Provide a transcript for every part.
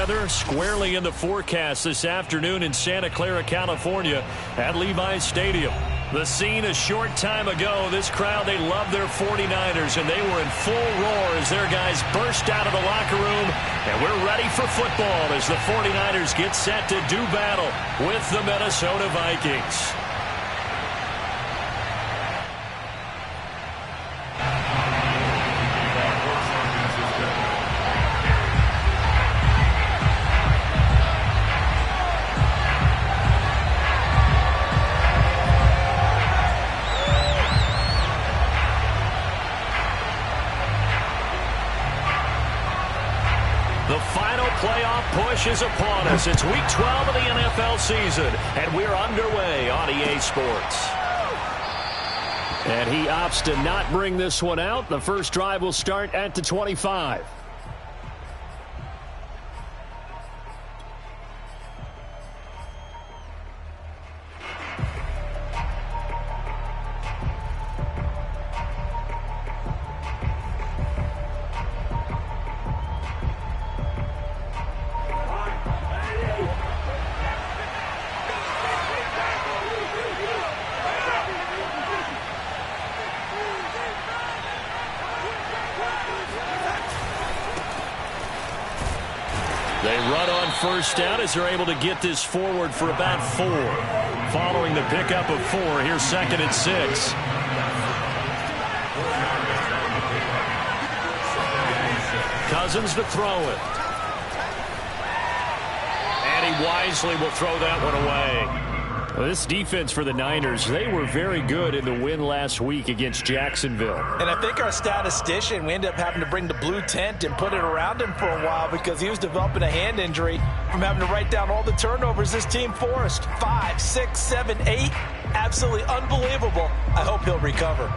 weather squarely in the forecast this afternoon in Santa Clara, California at Levi's Stadium. The scene a short time ago, this crowd, they love their 49ers, and they were in full roar as their guys burst out of the locker room. And we're ready for football as the 49ers get set to do battle with the Minnesota Vikings. The final playoff push is upon us. It's Week 12 of the NFL season, and we're underway on EA Sports. And he opts to not bring this one out. The first drive will start at the 25. They run on first down as they're able to get this forward for about 4. Following the pickup of 4, here's 2nd and 6. Cousins to throw it. And he wisely will throw that one away. Well, this defense for the Niners, they were very good in the win last week against Jacksonville. And I think our statistician, we ended up having to bring the blue tent and put it around him for a while because he was developing a hand injury from having to write down all the turnovers this team forced. 5, 6, 7, 8. Absolutely unbelievable. I hope he'll recover.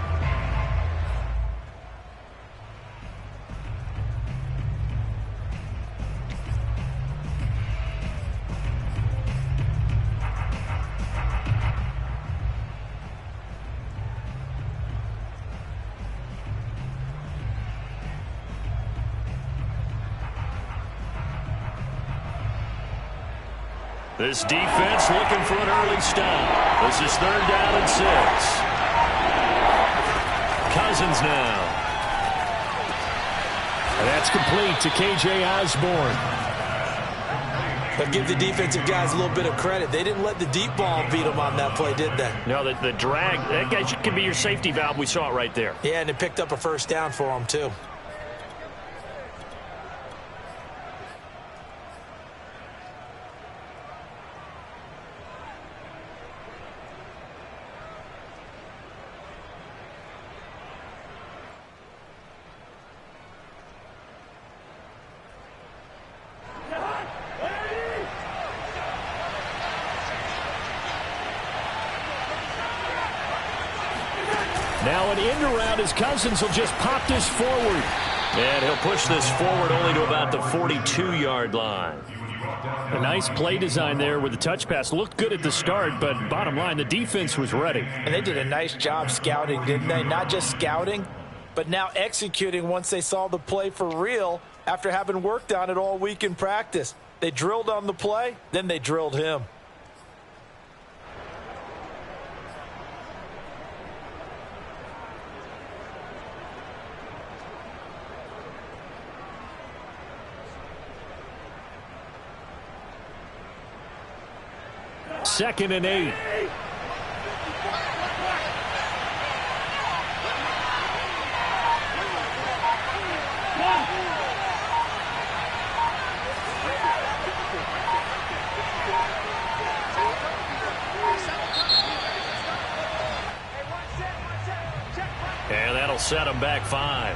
This defense looking for an early stop. This is 3rd down and 6. Cousins now. And that's complete to K.J. Osborne. But give the defensive guys a little bit of credit. They didn't let the deep ball beat them on that play, did they? No, the drag, that guy can be your safety valve. We saw it right there. Yeah, and it picked up a first down for them, too. Now an end around as Cousins will just pop this forward. And he'll push this forward only to about the 42-yard line. A nice play design there with the touch pass. Looked good at the start, but bottom line, the defense was ready. And they did a nice job scouting, didn't they? Not just scouting, but now executing once they saw the play for real after having worked on it all week in practice. They drilled on the play, then they drilled him. Second and 8. And that'll set them back 5.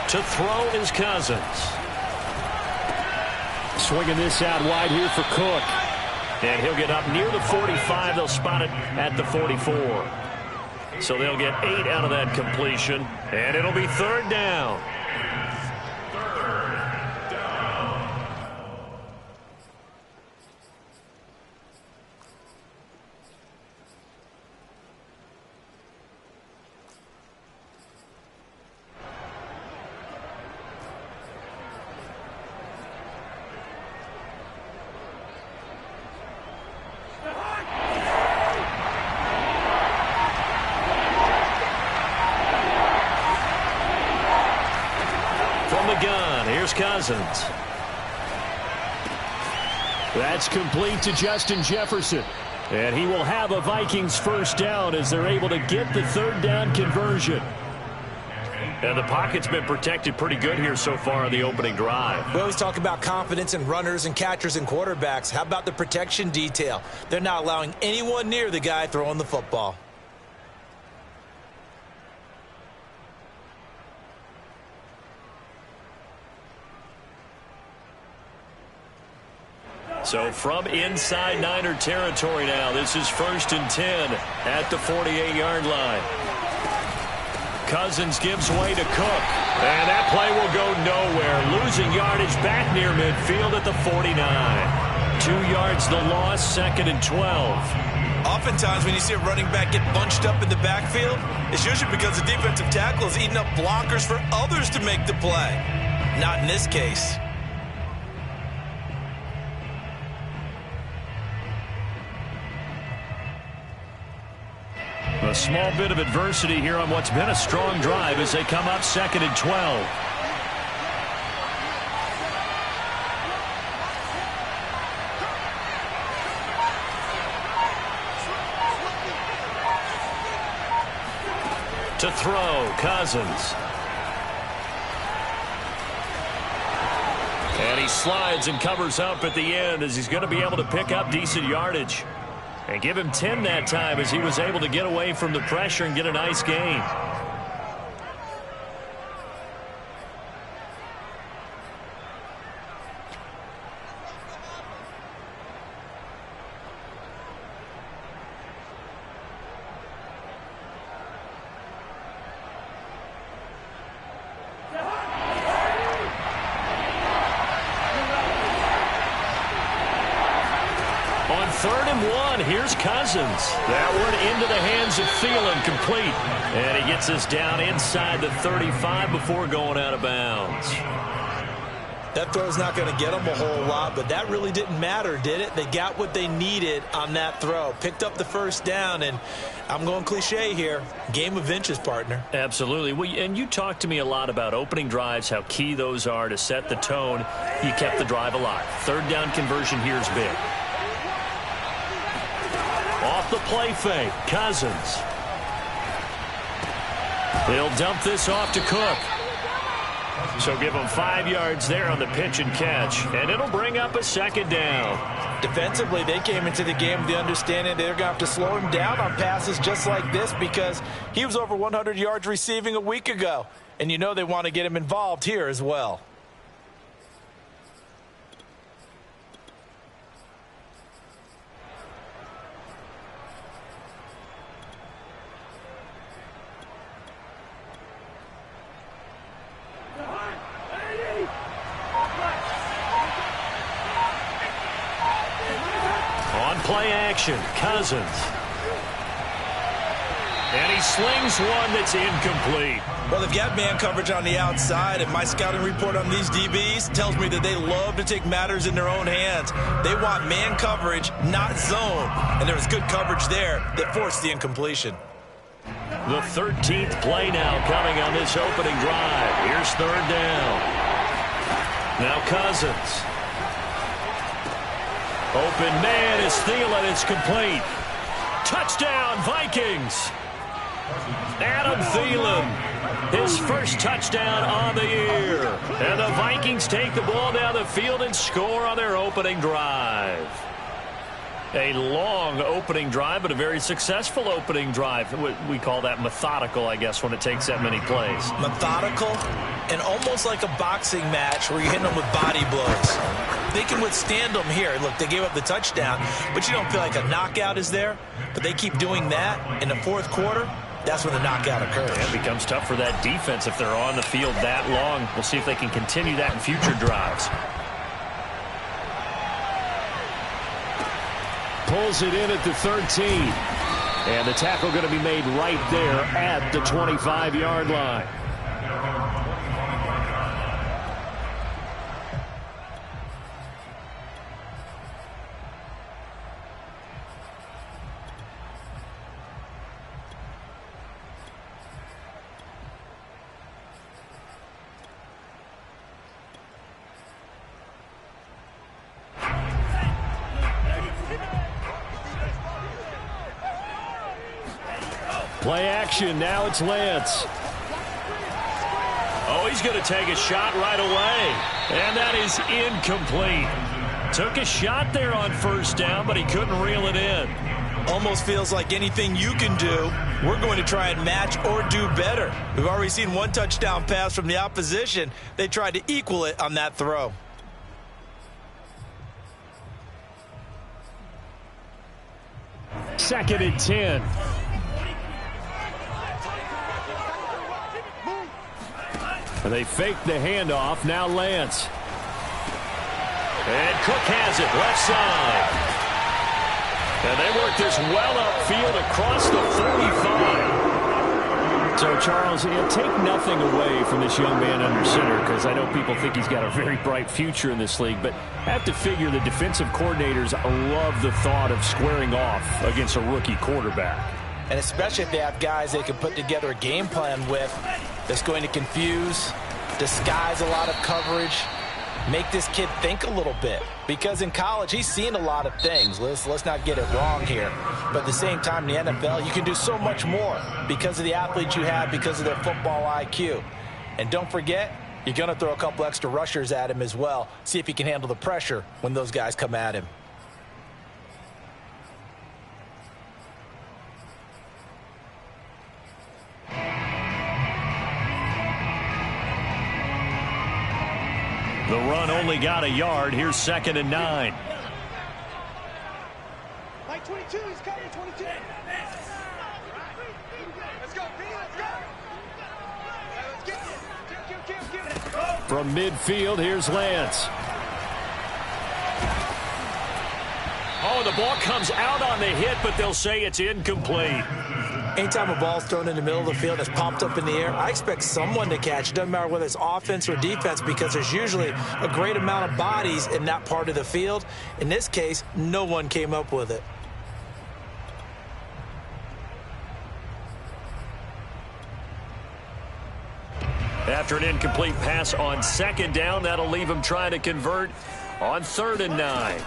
To throw is Cousins. Swinging this out wide here for Cook. And he'll get up near the 45. They'll spot it at the 44. So they'll get 8 out of that completion. And it'll be 3rd down. Cousins. That's complete to Justin Jefferson. And he will have a Vikings 1st down as they're able to get the 3rd down conversion. And the pocket's been protected pretty good here so far on the opening drive. We always talk about confidence in runners and catchers and quarterbacks. How about the protection detail? They're not allowing anyone near the guy throwing the football. So from inside Niner territory now, this is 1st and 10 at the 48-yard line. Cousins gives way to Cook. And that play will go nowhere. Losing yardage back near midfield at the 49. 2 yards the loss, 2nd and 12. Oftentimes when you see a running back get bunched up in the backfield, it's usually because the defensive tackle is eating up blockers for others to make the play. Not in this case. A small bit of adversity here on what's been a strong drive as they come up 2nd and 12. To throw, Cousins. And he slides and covers up at the end as he's going to be able to pick up decent yardage. And give him 10 that time as he was able to get away from the pressure and get a nice gain. On 3rd and 1, here's Cousins. That one into the hands of Thielen, complete. And he gets us down inside the 35 before going out of bounds. That throw's not going to get them a whole lot, but that really didn't matter, did it? They got what they needed on that throw. Picked up the 1st down, and I'm going cliche here. Game of inches, partner. Absolutely. And you talked to me a lot about opening drives, how key those are to set the tone. You kept the drive alive. 3rd down conversion here is big. Off the play fake, Cousins. They'll dump this off to Cook. So give them 5 yards there on the pitch and catch, and it'll bring up a 2nd down. Defensively, they came into the game with the understanding they're going to have to slow him down on passes just like this because he was over 100 yards receiving a week ago. And you know they want to get him involved here as well. Play action, Cousins. And he slings one that's incomplete. Well, they've got man coverage on the outside, and my scouting report on these DBs tells me that they love to take matters in their own hands. They want man coverage, not zone. And there was good coverage there that forced the incompletion. The 13th play now coming on this opening drive. Here's 3rd down. Now Cousins. Open man is Thielen. It's complete. Touchdown, Vikings. Adam Thielen, his 1st touchdown on the year. And the Vikings take the ball down the field and score on their opening drive. A long opening drive, but a very successful opening drive. We call that methodical, I guess, when it takes that many plays. Methodical? And almost like a boxing match where you're hitting them with body blows. They can withstand them here. Look, they gave up the touchdown, but you don't feel like a knockout is there. But they keep doing that in the fourth quarter. That's when the knockout occurs. It becomes tough for that defense if they're on the field that long. We'll see if they can continue that in future drives. Pulls it in at the 13. And the tackle going to be made right there at the 25-yard line. Play action. Now it's Lance. Oh, he's going to take a shot right away. And that is incomplete. Took a shot there on first down, but he couldn't reel it in. Almost feels like anything you can do, we're going to try and match or do better. We've already seen one touchdown pass from the opposition. They tried to equal it on that throw. Second and 10. They fake the handoff. Now Lance. And Cook has it left side. And they work this well upfield across the 45. So, Charles, take nothing away from this young man under center, because I know people think he's got a very bright future in this league, but I have to figure the defensive coordinators love the thought of squaring off against a rookie quarterback. And especially if they have guys they can put together a game plan with that's going to confuse, disguise a lot of coverage, make this kid think a little bit. Because in college, he's seen a lot of things. Let's not get it wrong here. But at the same time, in the NFL, you can do so much more because of the athletes you have, because of their football IQ. And don't forget, you're going to throw a couple extra rushers at him as well. See if he can handle the pressure when those guys come at him. The run only got a yard. Here's 2nd and 9. Like 22, he's coming, 22. Let's go, P, let's go. From midfield, here's Lance. Oh, the ball comes out on the hit, but they'll say it's incomplete. Anytime a ball's thrown in the middle of the field that's popped up in the air, I expect someone to catch. It doesn't matter whether it's offense or defense, because there's usually a great amount of bodies in that part of the field. In this case, no one came up with it. After an incomplete pass on 2nd down, that'll leave him trying to convert on 3rd and 9.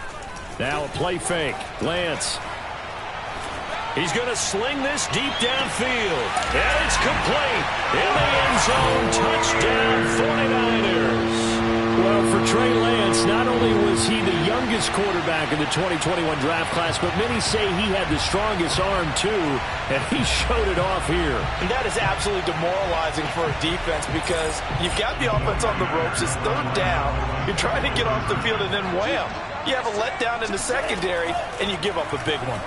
Now a play fake. Lance. He's going to sling this deep downfield. And it's complete. In the end zone, touchdown 49ers. Well, for Trey Lance, not only was he the youngest quarterback in the 2021 draft class, but many say he had the strongest arm too, and he showed it off here. And that is absolutely demoralizing for a defense, because you've got the offense on the ropes. It's 3rd down. You're trying to get off the field, and then wham, you have a letdown in the secondary, and you give up a big one.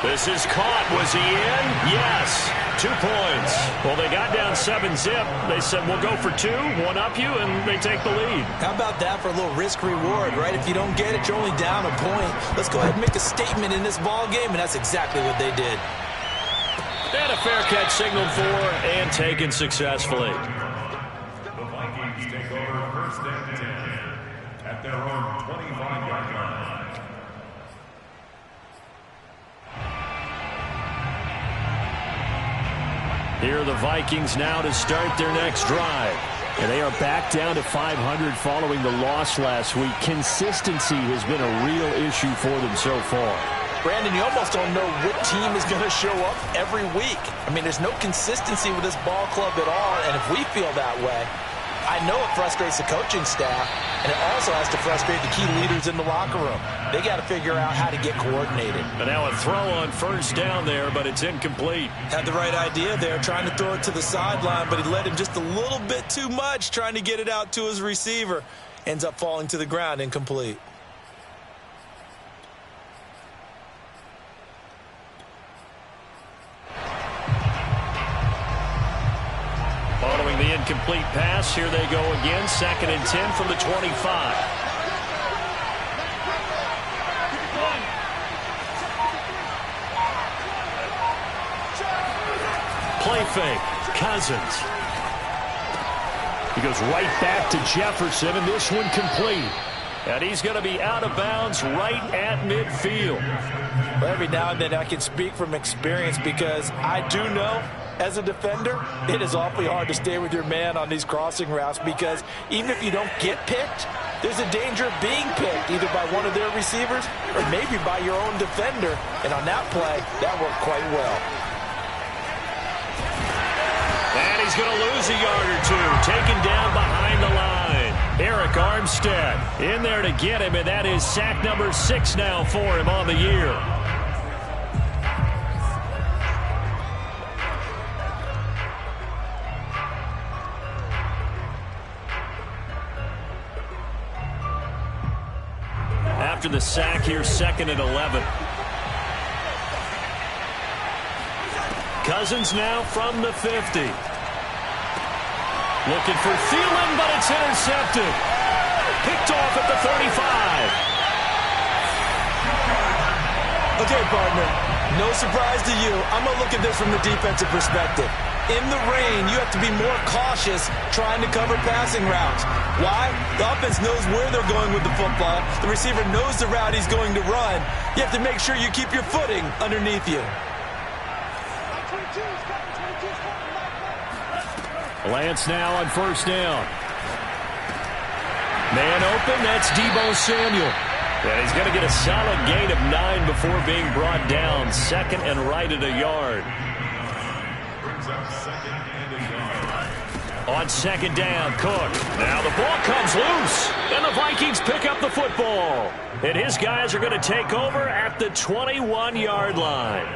This is caught. Was he in? Yes. 2 points. Well, they got down 7-zip. They said, we'll go for 2, one up you, and they take the lead. How about that for a little risk-reward, right? If you don't get it, you're only down a point. Let's go ahead and make a statement in this ball game, and that's exactly what they did. And a fair catch signaled for and taken successfully. The Vikings take over 1st and 10 at their own 25-yard line. Here are the Vikings now to start their next drive. And they are back down to 500 following the loss last week. Consistency has been a real issue for them so far. Brandon, you almost don't know what team is going to show up every week. I mean, there's no consistency with this ball club at all, and if we feel that way, I know it frustrates the coaching staff, and it also has to frustrate the key leaders in the locker room. They got to figure out how to get coordinated. And now a throw on first down there, but it's incomplete. Had the right idea there, trying to throw it to the sideline, but he led him just a little bit too much, trying to get it out to his receiver. Ends up falling to the ground, incomplete. Following the incomplete pass, here they go again. 2nd and 10 from the 25. Play fake. Cousins. He goes right back to Jefferson, and this one complete. And he's going to be out of bounds right at midfield. Well, every now and then I can speak from experience because I do know, as a defender, it is awfully hard to stay with your man on these crossing routes because even if you don't get picked, there's a danger of being picked either by one of their receivers or maybe by your own defender. And on that play, that worked quite well. And he's going to lose a yard or two, taken down behind the line. Eric Armstead in there to get him, and that is sack number 6 now for him on the year. After the sack here, 2nd and 11. Cousins now from the 50. Looking for Thielen, but it's intercepted. Picked off at the 35. Okay, partner, no surprise to you. I'm going to look at this from the defensive perspective. In the rain, you have to be more cautious trying to cover passing routes. Why? The offense knows where they're going with the football. The receiver knows the route he's going to run. You have to make sure you keep your footing underneath you. Lance now on first down. Man open, that's Deebo Samuel. And he's going to get a solid gain of 9 before being brought down. 2nd and right at a yard. On 2nd down, Cook. Now the ball comes loose, and the Vikings pick up the football. And his guys are going to take over at the 21-yard line.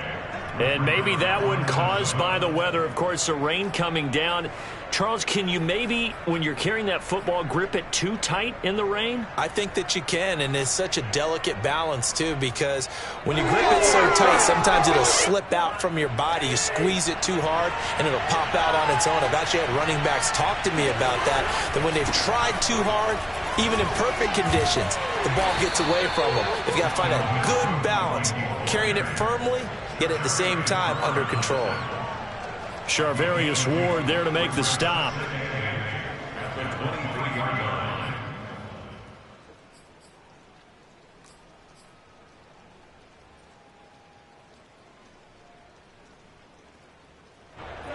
And maybe that one caused by the weather. Of course, the rain coming down. Charles, can you maybe, when you're carrying that football, grip it too tight in the rain? I think that you can, and it's such a delicate balance, too, because when you grip it so tight, sometimes it'll slip out from your body. You squeeze it too hard, and it'll pop out on its own. I've actually had running backs talk to me about that when they've tried too hard, even in perfect conditions, the ball gets away from them. They've got to find a good balance, carrying it firmly, yet at the same time under control. Charvarius Ward there to make the stop.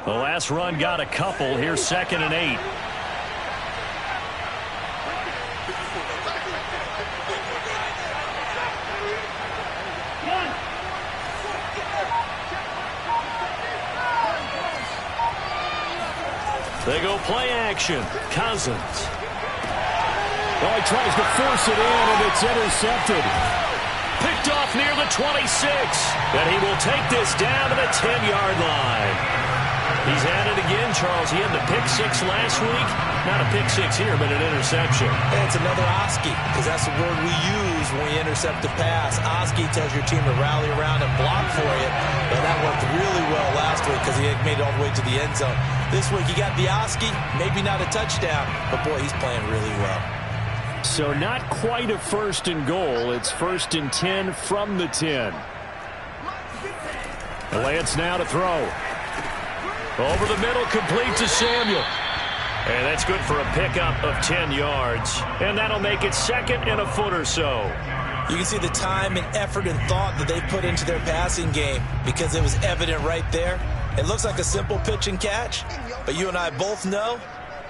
The last run got a couple. Here's 2nd and 8. They go play action. Cousins. Well, he tries to force it in, and it's intercepted. Picked off near the 26. And he will take this down to the 10-yard line. He's at it again, Charles. He had the pick 6 last week. Not a pick 6 here, but an interception. And it's another Oski, because that's the word we use when we intercept a pass. Oski tells your team to rally around and block for you. And that worked really well last week because he had made it all the way to the end zone. This week he got the Oski, maybe not a touchdown, but boy, he's playing really well. So not quite a 1st and goal. It's 1st and 10 from the 10. Lance now to throw. Over the middle, complete to Samuel. And that's good for a pickup of 10 yards. And that'll make it 2nd and a foot or so. You can see the time and effort and thought that they put into their passing game because it was evident right there. It looks like a simple pitch and catch, but you and I both know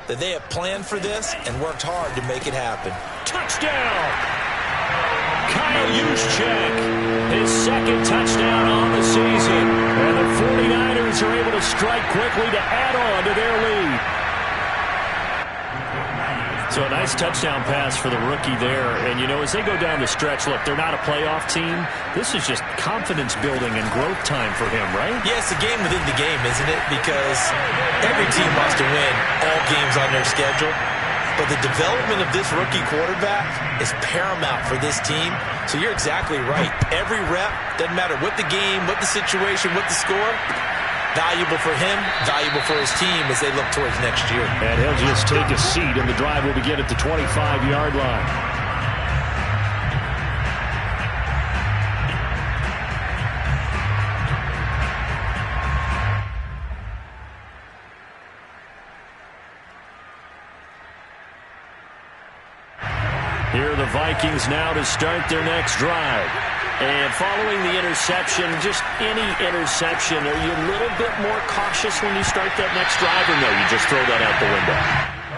that they have planned for this and worked hard to make it happen. Touchdown! Kyle Juszczyk, his 2nd touchdown on the season. And the 49ers are able to strike quickly to add on to their lead. So a nice touchdown pass for the rookie there. And, you know, as they go down the stretch, look, they're not a playoff team. This is just confidence building and growth time for him, right? Yeah, it's a game within the game, isn't it? Because every team wants to win all games on their schedule. But the development of this rookie quarterback is paramount for this team. So you're exactly right. Every rep, doesn't matter what the game, what the situation, what the score, valuable for him, valuable for his team as they look towards next year. And he'll just take a seat, and the drive will begin at the 25-yard line. Here are the Vikings now to start their next drive. And following the interception, just any interception, are you a little bit more cautious when you start that next drive, or no, you just throw that out the window?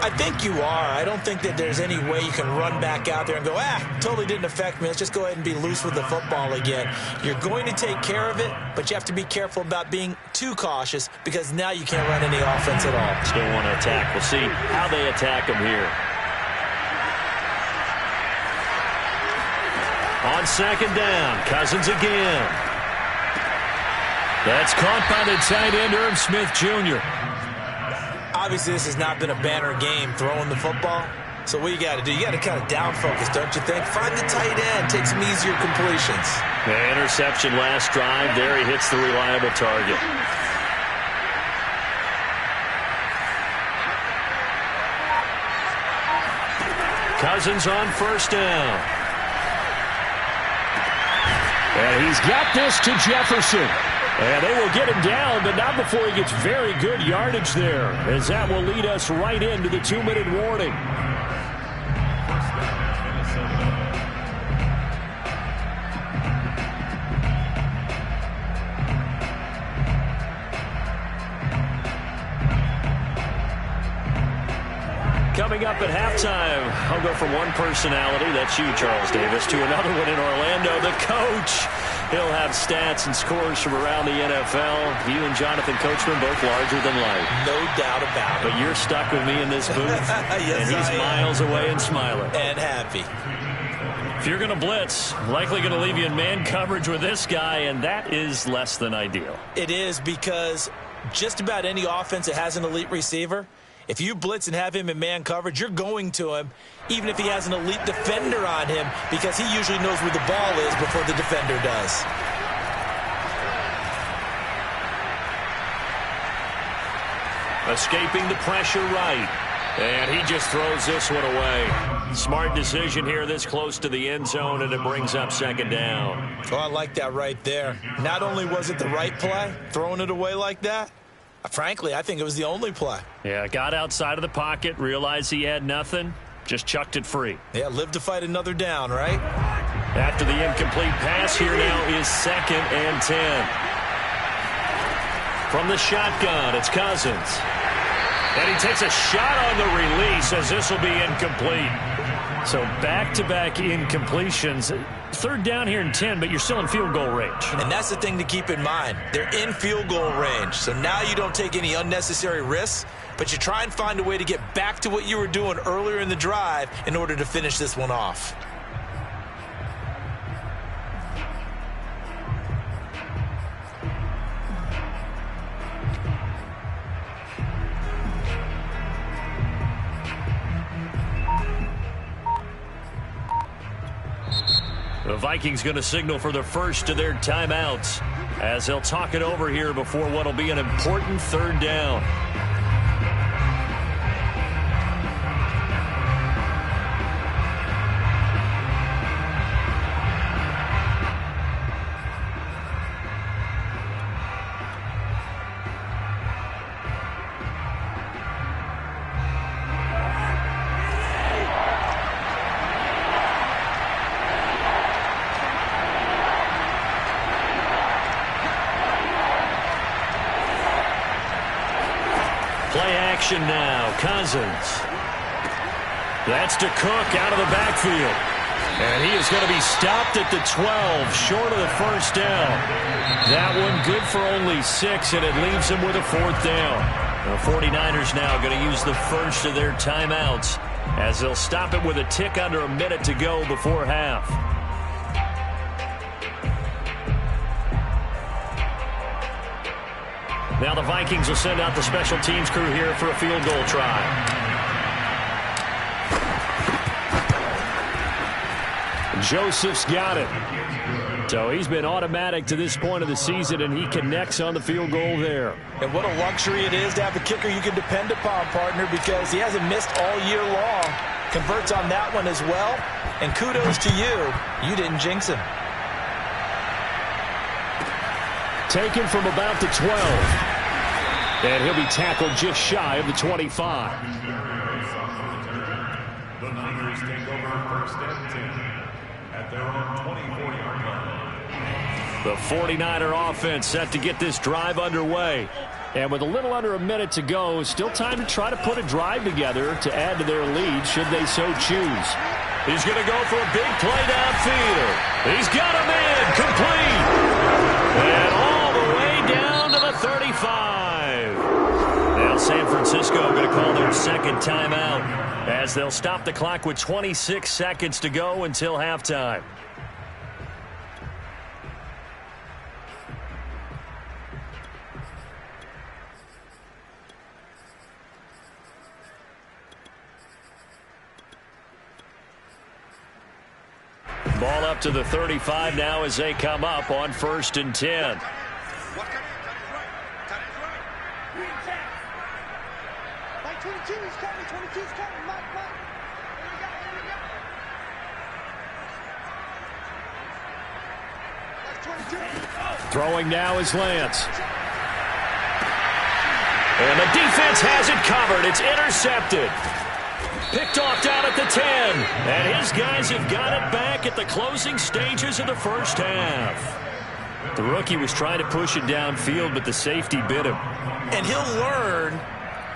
I think you are. I don't think that there's any way you can run back out there and go, totally didn't affect me. Let's just go ahead and be loose with the football again. You're going to take care of it, but you have to be careful about being too cautious because now you can't run any offense at all. Still want to attack. We'll see how they attack him here. On second down, Cousins again. That's caught by the tight end, Irv Smith Jr. Obviously, this has not been a banner game throwing the football. So what you got to do, you got to kind of down focus, don't you think? Find the tight end, take some easier completions. The interception last drive. There he hits the reliable target. Cousins on first down. And he's got this to Jefferson. And they will get him down, but not before he gets very good yardage there, as that will lead us right into the 2-minute warning. Coming up at halftime, I'll go from one personality, that's you, Charles Davis, to another one in Orlando, the coach. He'll have stats and scores from around the NFL. You and Jonathan Coachman both larger than life. No doubt about it. But you're stuck with me in this booth, yes, and he's miles away and smiling. And happy. If you're going to blitz, likely going to leave you in man coverage with this guy, and that is less than ideal. It is, because just about any offense that has an elite receiver, if you blitz and have him in man coverage, you're going to him, even if he has an elite defender on him, because he usually knows where the ball is before the defender does. Escaping the pressure right. And he just throws this one away. Smart decision here this close to the end zone, and it brings up second down. Oh, I like that right there. Not only was it the right play, throwing it away like that, frankly, I think it was the only play. Yeah, got outside of the pocket, realized he had nothing, just chucked it free. Yeah, live to fight another down, right? After the incomplete pass, here now is 2nd and 10. From the shotgun, it's Cousins. And he takes a shot on the release as this will be incomplete. So back-to-back incompletions. 3rd down here and 10, but you're still in field goal range. And that's the thing to keep in mind. They're in field goal range. So now you don't take any unnecessary risks, but you try and find a way to get back to what you were doing earlier in the drive in order to finish this one off. The Vikings going to signal for the first of their timeouts as they'll talk it over here before what will be an important 3rd down. Action now, Cousins. That's to Cook out of the backfield. And he is going to be stopped at the 12, short of the first down. That one good for only 6, and it leaves him with a 4th down. The 49ers now going to use the first of their timeouts as they'll stop it with a tick under a minute to go before half. Now the Vikings will send out the special teams crew here for a field goal try. Joseph's got it. So he's been automatic to this point of the season, and he connects on the field goal there. And what a luxury it is to have a kicker you can depend upon, partner, because he hasn't missed all year long. Converts on that one as well. And kudos to you. You didn't jinx him. Taken from about the 12. And he'll be tackled just shy of the 25. The Niners take over first and 10 at their own 24-yard line. The 49er offense set to get this drive underway. And with a little under a minute to go, still time to try to put a drive together to add to their lead should they so choose. He's going to go for a big play downfield. He's got him in, complete. And all the way down to the 35. Now San Francisco going to call their second timeout as they'll stop the clock with 26 seconds to go until halftime. Ball up to the 35 now as they come up on 1st and 10. Like 22, he's coming. 22's coming. Mike. Here we go. Like 22. Throwing now is Lance. And the defense has it covered. It's intercepted. Picked off down at the 10. And his guys have got it back at the closing stages of the first half. The rookie was trying to push it downfield, but the safety bit him. And he'll learn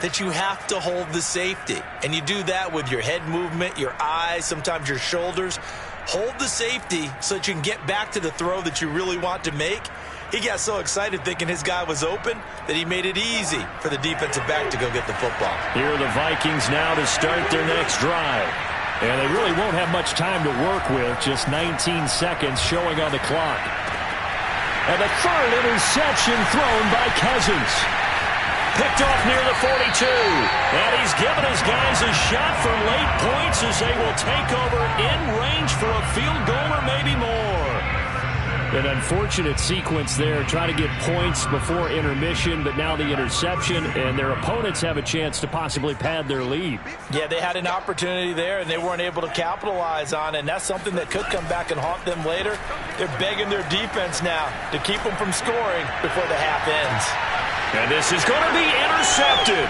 that you have to hold the safety. And you do that with your head movement, your eyes, sometimes your shoulders. Hold the safety so that you can get back to the throw that you really want to make. He got so excited thinking his guy was open that he made it easy for the defensive back to go get the football. Here are the Vikings now to start their next drive. And they really won't have much time to work with, just 19 seconds showing on the clock. And the third interception thrown by Cousins. Picked off near the 42. And he's given his guys a shot for late points as they will take over in range for a field goal or maybe more. An unfortunate sequence there, trying to get points before intermission, but now the interception, and their opponents have a chance to possibly pad their lead. Yeah, they had an opportunity there, and they weren't able to capitalize on it, and that's something that could come back and haunt them later. They're begging their defense now to keep them from scoring before the half ends. And this is going to be intercepted.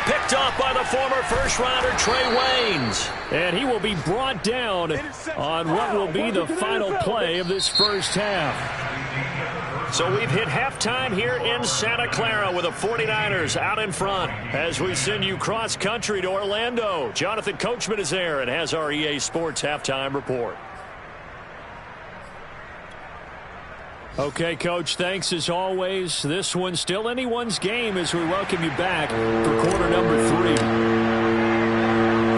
Picked off by the former first-rounder Trey Waynes. And he will be brought down on what will be the final play of this first half. So we've hit halftime here in Santa Clara with the 49ers out in front. As we send you cross-country to Orlando, Jonathan Coachman is there and has our EA Sports halftime report. Okay, Coach, thanks as always. This one's still anyone's game as we welcome you back for quarter number 3.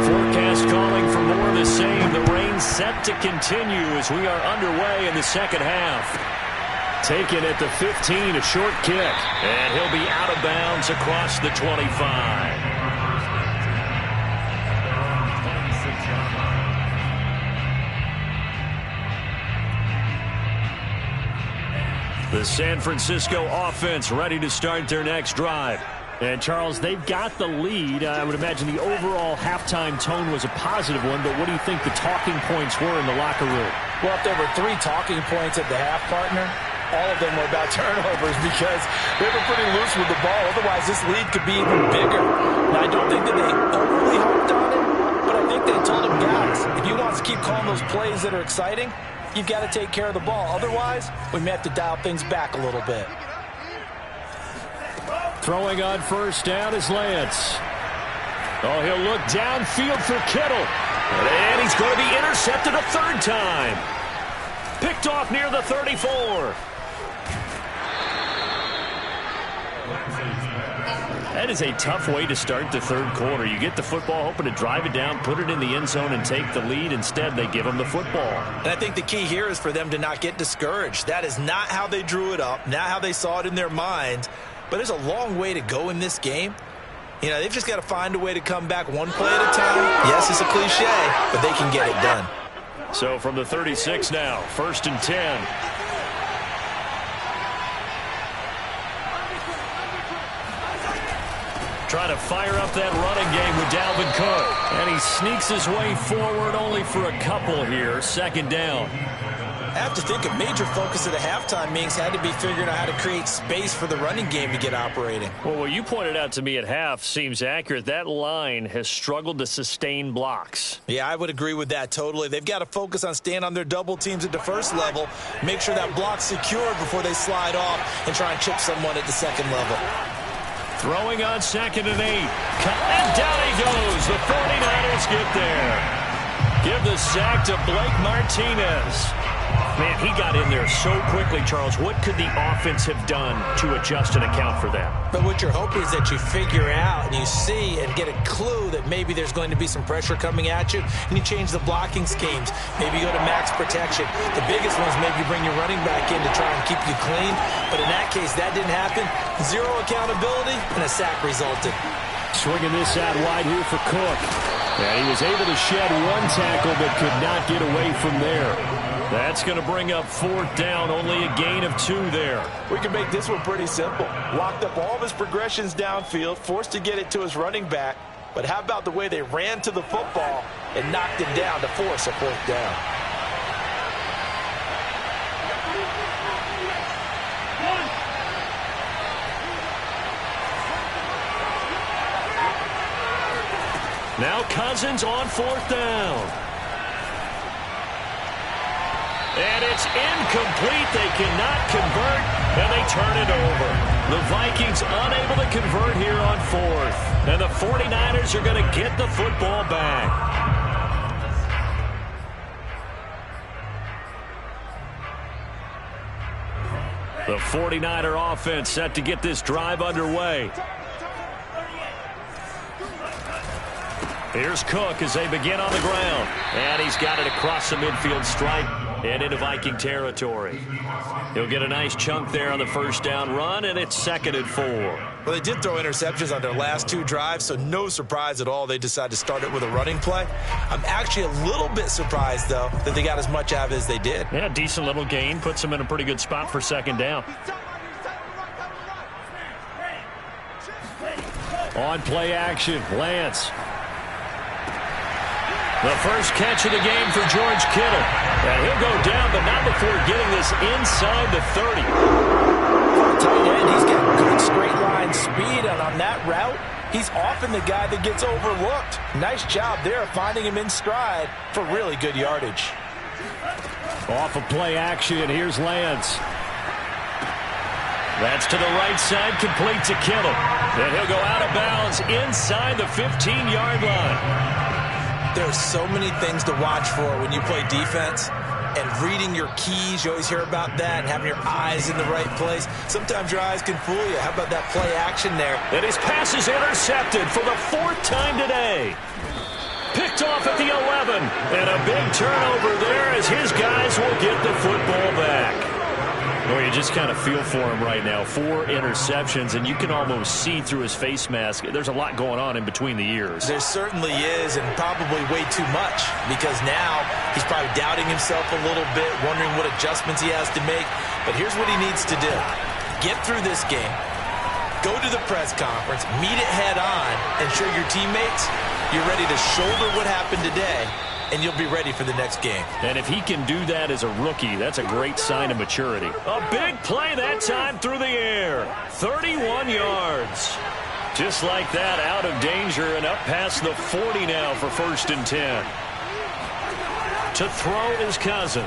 Forecast calling for more of the same. The rain set to continue as we are underway in the second half. Taken at the 15, a short kick. And he'll be out of bounds across the 25. The San Francisco offense ready to start their next drive. And, Charles, they've got the lead. I would imagine the overall halftime tone was a positive one, but what do you think the talking points were in the locker room? Well, if there were 3 talking points at the half, partner, all of them were about turnovers because they were pretty loose with the ball. Otherwise, this lead could be even bigger. Now, I don't think that they overly harped on it, but I think they told them, guys, if you want to keep calling those plays that are exciting, you've got to take care of the ball. Otherwise, we may have to dial things back a little bit. Throwing on first down is Lance. Oh, he'll look downfield for Kittle. And he's going to be intercepted a third time. Picked off near the 34. That is a tough way to start the third quarter. You get the football, hoping to drive it down, put it in the end zone, and take the lead. Instead, they give them the football. And I think the key here is for them to not get discouraged. That is not how they drew it up, not how they saw it in their minds. But there's a long way to go in this game. You know, they've just got to find a way to come back one play at a time. Yes, it's a cliche, but they can get it done. So from the 36 now, 1st and 10. Trying to fire up that running game with Dalvin Cook. And he sneaks his way forward only for a couple here. 2nd down. I have to think a major focus of the halftime meetings had to be figuring out how to create space for the running game to get operating. Well, what you pointed out to me at half seems accurate. That line has struggled to sustain blocks. Yeah, I would agree with that totally. They've got to focus on staying on their double teams at the first level, make sure that block's secured before they slide off and try and chip someone at the second level. Throwing on 2nd and 8. And down he goes. The 49ers get there. Give the sack to Blake Martinez. Man, he got in there so quickly, Charles. What could the offense have done to adjust and account for that? But what you're hoping is that you figure out and you see and get a clue that maybe there's going to be some pressure coming at you, and you change the blocking schemes. Maybe you go to max protection. The biggest one is maybe you bring your running back in to try and keep you clean. But in that case, that didn't happen. Zero accountability, and a sack resulted. Swinging this out wide here for Cook. And he was able to shed one tackle but could not get away from there. That's going to bring up 4th down, only a gain of 2 there. We can make this one pretty simple. Locked up all of his progressions downfield, forced to get it to his running back. But how about the way they ran to the football and knocked him down to force a 4th down? Now Cousins on 4th down. And it's incomplete. They cannot convert, and they turn it over. The Vikings unable to convert here on 4th. And the 49ers are going to get the football back. The 49er offense set to get this drive underway. Here's Cook as they begin on the ground. And he's got it across the midfield stripe and into Viking territory. He'll get a nice chunk there on the 1st down run, and it's 2nd and 4. Well, they did throw interceptions on their last 2 drives, so no surprise at all they decided to start it with a running play. I'm actually a little bit surprised, though, that they got as much out of it as they did. Yeah, decent little gain. Puts them in a pretty good spot for 2nd down. On play action, Lance. The first catch of the game for George Kittle. And he'll go down, but not before getting this inside the 30. For a tight end, he's got good straight line speed, and on that route, he's often the guy that gets overlooked. Nice job there finding him in stride for really good yardage. Off of play action, here's Lance. That's to the right side, complete to Kittle. And he'll go out of bounds inside the 15-yard line. There's so many things to watch for when you play defense, and reading your keys, you always hear about that, and having your eyes in the right place. Sometimes your eyes can fool you. How about that play action there? And his pass is intercepted for the 4th time today. Picked off at the 11, and a big turnover there as his guys will get the football back. Well, you just kind of feel for him right now. 4 interceptions, and you can almost see through his face mask. There's a lot going on in between the ears. There certainly is, and probably way too much, because now he's probably doubting himself a little bit, wondering what adjustments he has to make. But here's what he needs to do. Get through this game, go to the press conference, meet it head on, and show your teammates you're ready to shoulder what happened today, and you'll be ready for the next game. And if he can do that as a rookie, that's a great sign of maturity. A big play that time through the air. 31 yards. Just like that, out of danger and up past the 40 now for 1st and 10. To throw is Cousins.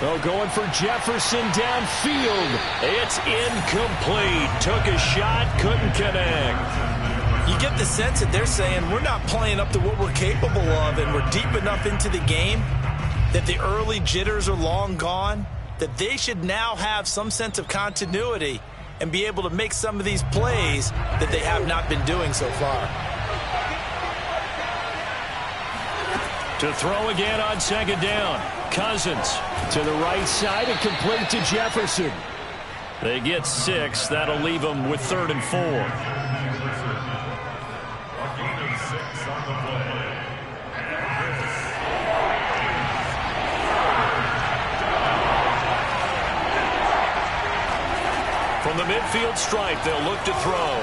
Oh, going for Jefferson downfield. It's incomplete. Took a shot, couldn't connect. You get the sense that they're saying we're not playing up to what we're capable of, and we're deep enough into the game that the early jitters are long gone, that they should now have some sense of continuity and be able to make some of these plays that they have not been doing so far. To throw again on second down. Cousins to the right side and complete to Jefferson. They get 6. That'll leave them with 3rd and 4. A gain of 6 on the play. From the midfield stripe, they'll look to throw.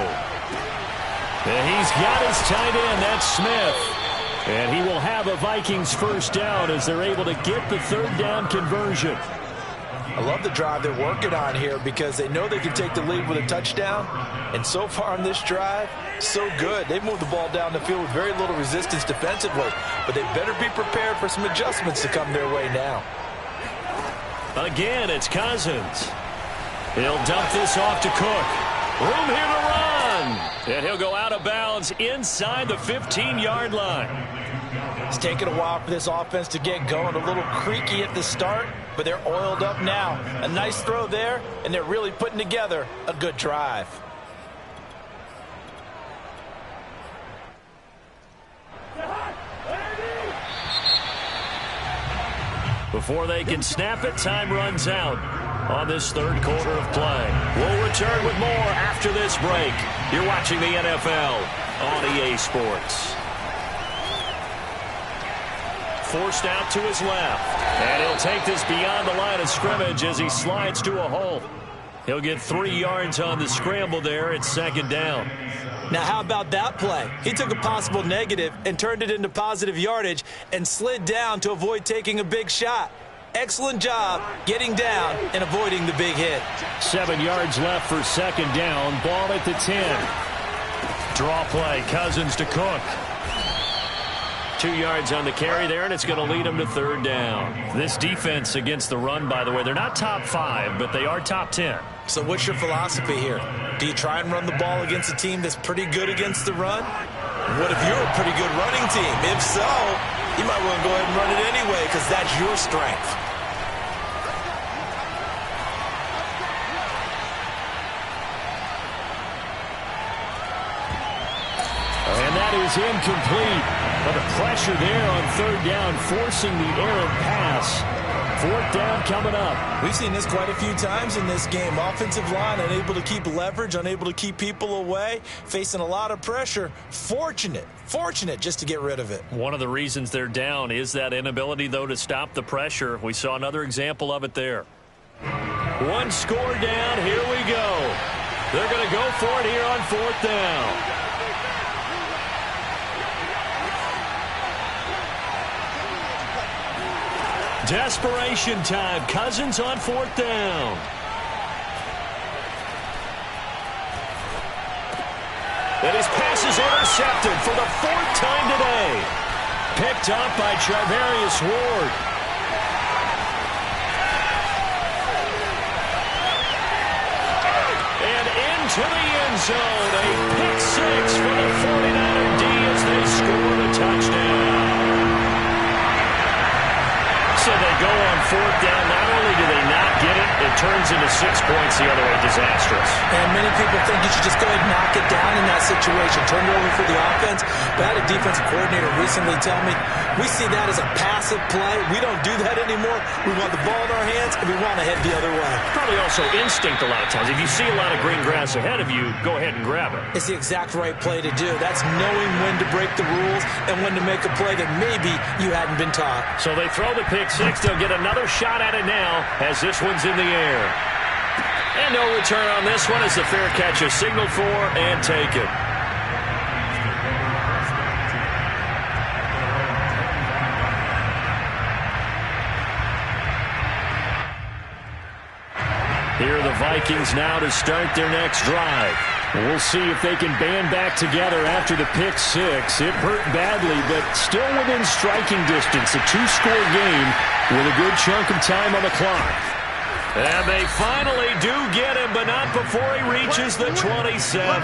And he's got his tight end. That's Smith. And he will have a Vikings first down as they're able to get the 3rd down conversion. I love the drive they're working on here because they know they can take the lead with a touchdown. And so far on this drive, so good. They moved the ball down the field with very little resistance defensively. But they better be prepared for some adjustments to come their way now. Again, it's Cousins. He'll dump this off to Cook. Room here to run. And he'll go out of bounds inside the 15-yard line. It's taken a while for this offense to get going. A little creaky at the start, but they're oiled up now. A nice throw there, and they're really putting together a good drive. Before they can snap it, time runs out on this 3rd quarter of play. We'll return with more after this break. You're watching the NFL on EA Sports. Forced out to his left. And he'll take this beyond the line of scrimmage as he slides to a hole. He'll get 3 yards on the scramble there. It's 2nd down. Now, how about that play? He took a possible negative and turned it into positive yardage and slid down to avoid taking a big shot. Excellent job getting down and avoiding the big hit. 7 yards left for 2nd down. Ball at the 10. Draw play. Cousins to Cook. 2 yards on the carry there, and it's going to lead them to 3rd down. This defense against the run, by the way, they're not top 5, but they are top 10. So what's your philosophy here? Do you try and run the ball against a team that's pretty good against the run? What if you're a pretty good running team? If so, you might want to go ahead and run it anyway because that's your strength. And that is incomplete. But the pressure there on 3rd down, forcing the errant pass. 4th down coming up. We've seen this quite a few times in this game. Offensive line unable to keep leverage, unable to keep people away, facing a lot of pressure. Fortunate just to get rid of it. One of the reasons they're down is that inability, though, to stop the pressure. We saw another example of it there. 1 score down. Here we go. They're going to go for it here on 4th down. Desperation time. Cousins on 4th down. And his pass is intercepted for the 4th time today. Picked up by Charvarius Ward. And into the end zone. A pick 6 for the 49er D as they score the touchdown. So they go on 4th down. Not only do they not get it, it turns into 6 points the other way. Disastrous. And many people think you should just go ahead and knock it down in that situation. Turn it over for the offense. But I had a defensive coordinator recently tell me, we see that as a passive play. We don't do that anymore. We want the ball in our hands, and we want to head the other way. Probably also instinct a lot of times. If you see a lot of green grass ahead of you, go ahead and grab it. It's the exact right play to do. That's knowing when to break the rules and when to make a play that maybe you hadn't been taught. So they throw the pick 6. They'll get another shot at it now as this one's in the air. And no return on this one as the fair catch is signaled for and taken. Here are the Vikings now to start their next drive. We'll see if they can band back together after the pick 6. It hurt badly, but still within striking distance. A 2-score game with a good chunk of time on the clock. And they finally do get him, but not before he reaches the 27.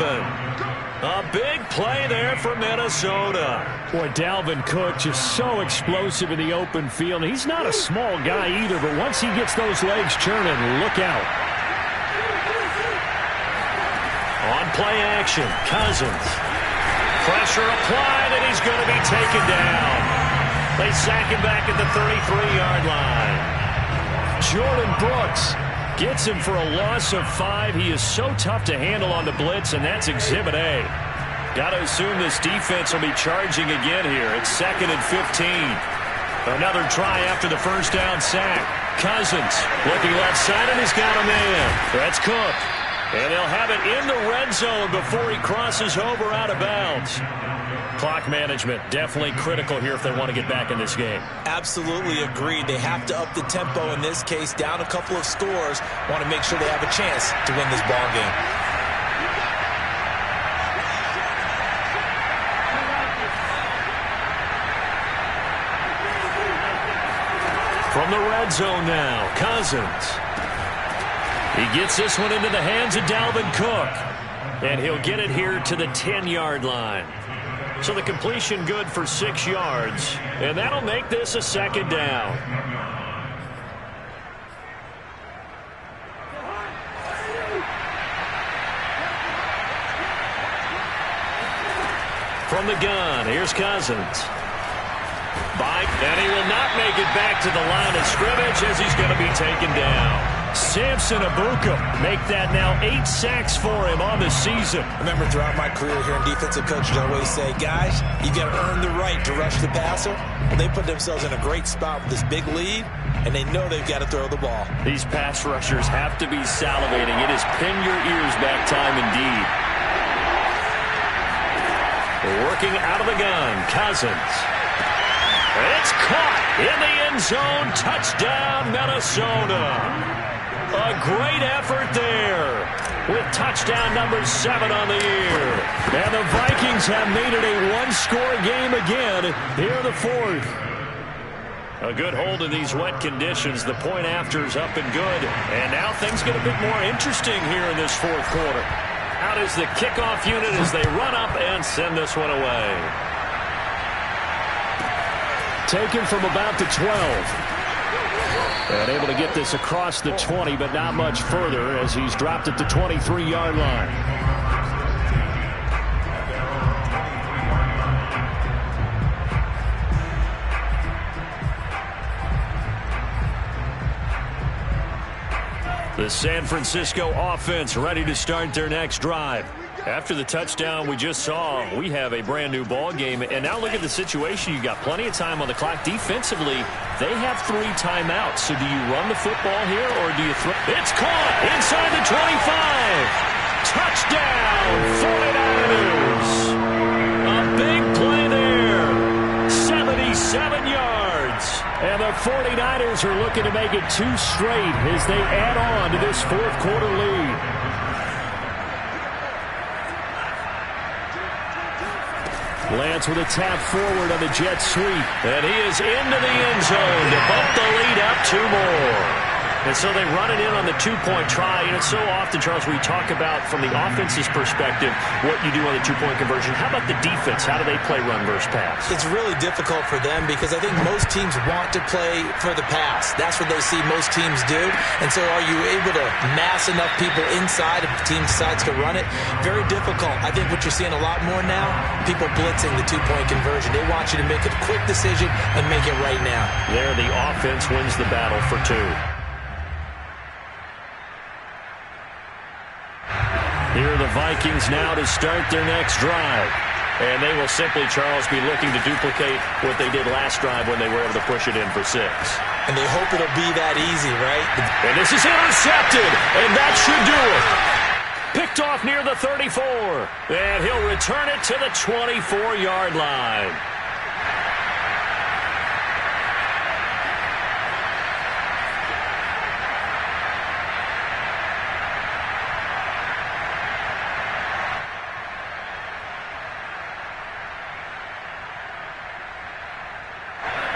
A big play there for Minnesota. Boy, Dalvin Cook just so explosive in the open field. He's not a small guy either, but once he gets those legs churning, look out. On play action, Cousins. Pressure applied, and he's going to be taken down. They sack him back at the 33-yard line. Jordan Brooks gets him for a loss of 5. He is so tough to handle on the blitz, and that's Exhibit A. Got to assume this defense will be charging again here. It's 2nd and 15. Another try after the first down sack. Cousins looking left side, and he's got a man. That's Cook. And they'll have it in the red zone before he crosses over out of bounds. Clock management definitely critical here if they want to get back in this game. Absolutely agreed. They have to up the tempo in this case, down a couple of scores. Want to make sure they have a chance to win this ball game. From the red zone now, Cousins. He gets this one into the hands of Dalvin Cook. And he'll get it here to the 10-yard line. So the completion good for 6 yards. And that'll make this a 2nd down. From the gun, here's Cousins. And he will not make it back to the line of scrimmage as he's going to be taken down. Samson Abuka make that now 8 sacks for him on the season. Remember, throughout my career here in defensive coaches, I always say, guys, you got to earn the right to rush the passer. Well, they put themselves in a great spot with this big lead, and they know they've got to throw the ball. These pass rushers have to be salivating. It is pin your ears back time indeed. Working out of the gun, Cousins. It's caught in the end zone. Touchdown, Minnesota. A great effort there with touchdown number 7 on the year. And the Vikings have made it a one-score game again here in the 4th. A good hold in these wet conditions. The point after is up and good. And now things get a bit more interesting here in this 4th quarter. Out is the kickoff unit as they run up and send this one away. Taken from about the 12. And able to get this across the 20, but not much further as he's dropped at the 23-yard line. The San Francisco offense ready to start their next drive. After the touchdown we just saw, we have a brand new ball game. And now look at the situation. You got plenty of time on the clock. Defensively, they have 3 timeouts. So do you run the football here or do you throw? It's caught inside the 25. Touchdown, 49ers. A big play there. 77 yards. And the 49ers are looking to make it 2 straight as they add on to this 4th quarter lead. Lance with a tap forward on the jet sweep. And he is into the end zone to bump the lead up 2 more. And so they run it in on the 2-point try. And it's so often, Charles, we talk about from the offense's perspective what you do on the 2-point conversion. How about the defense? How do they play run versus pass? It's really difficult for them because I think most teams want to play for the pass. That's what they see most teams do. And so are you able to mass enough people inside if the team decides to run it? Very difficult. I think what you're seeing a lot more now, people blitzing the 2-point conversion. They want you to make a quick decision and make it right now. There, the offense wins the battle for 2. Here are the Vikings now to start their next drive. And they will simply, Charles, be looking to duplicate what they did last drive when they were able to push it in for 6. And they hope it'll be that easy, right? And this is intercepted, and that should do it. Picked off near the 34. And he'll return it to the 24-yard line.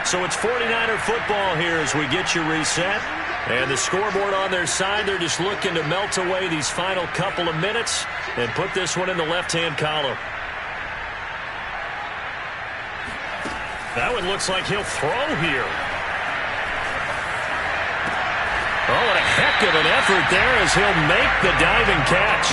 So it's 49er football here as we get you reset. And the scoreboard on their side, they're just looking to melt away these final couple of minutes and put this one in the left-hand column. That one looks like he'll throw here. Oh, and a heck of an effort there as he'll make the diving catch.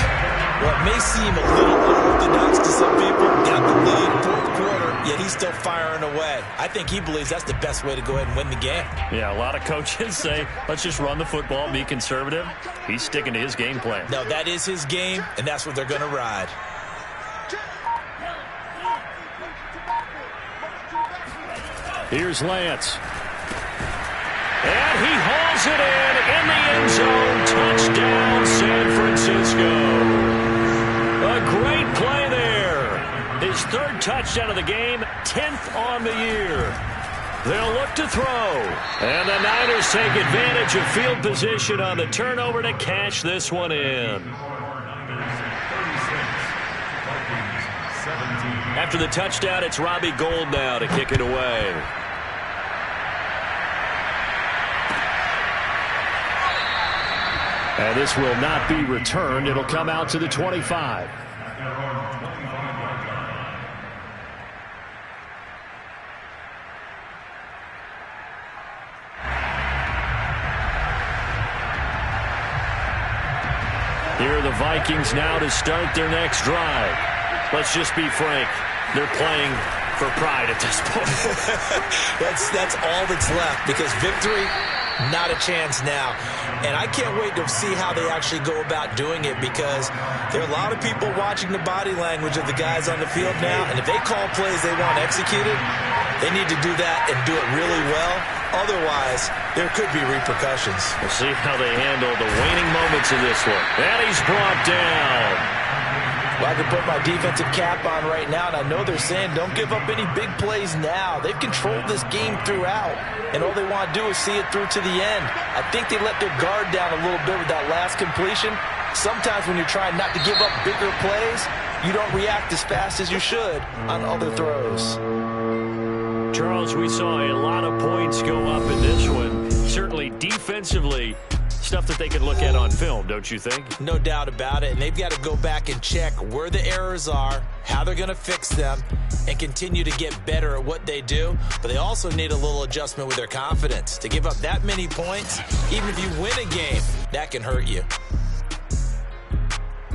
Well, it may seem a little unorthodox to some people. Got the lead, fourth quarter, yet he's still firing away. I think he believes that's the best way to go ahead and win the game. Yeah, a lot of coaches say, let's just run the football, be conservative. He's sticking to his game plan. No, that is his game, and that's what they're going to ride. Here's Lance. And he hauls it in the end zone. Touchdown, San Francisco. A great play there. His third touchdown of the game, 10th on the year. They'll look to throw. And the Niners take advantage of field position on the turnover to cash this one in. After the touchdown, it's Robbie Gould now to kick it away. And this will not be returned. It'll come out to the 25. Here are the Vikings now to start their next drive. Let's just be frank. They're playing for pride at this point. That's all that's left, because victory, not a chance now. And I can't wait to see how they actually go about doing it, because there are a lot of people watching the body language of the guys on the field now, and if they call plays they want executed, they need to do that and do it really well. Otherwise, there could be repercussions. We'll see how they handle the waning moments of this one. And he's brought down. Well, I can put my defensive cap on right now, and I know they're saying don't give up any big plays now. They've controlled this game throughout, and all they want to do is see it through to the end. I think they let their guard down a little bit with that last completion. Sometimes when you're trying not to give up bigger plays, you don't react as fast as you should on other throws. Charles, we saw a lot of points go up in this one. Certainly defensively, stuff that they can look at on film, don't you think? No doubt about it, and they've got to go back and check where the errors are, how they're going to fix them, and continue to get better at what they do. But they also need a little adjustment with their confidence. To give up that many points, even if you win a game, that can hurt you.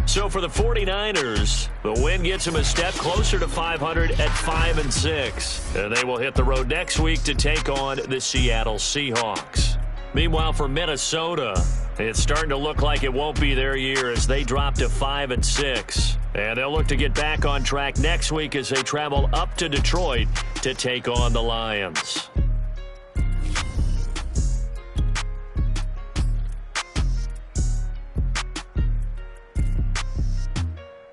So for the 49ers, the win gets them a step closer to 500 at 5-6. And they will hit the road next week to take on the Seattle Seahawks. Meanwhile, for Minnesota, it's starting to look like it won't be their year as they drop to 5-6. And they'll look to get back on track next week as they travel up to Detroit to take on the Lions.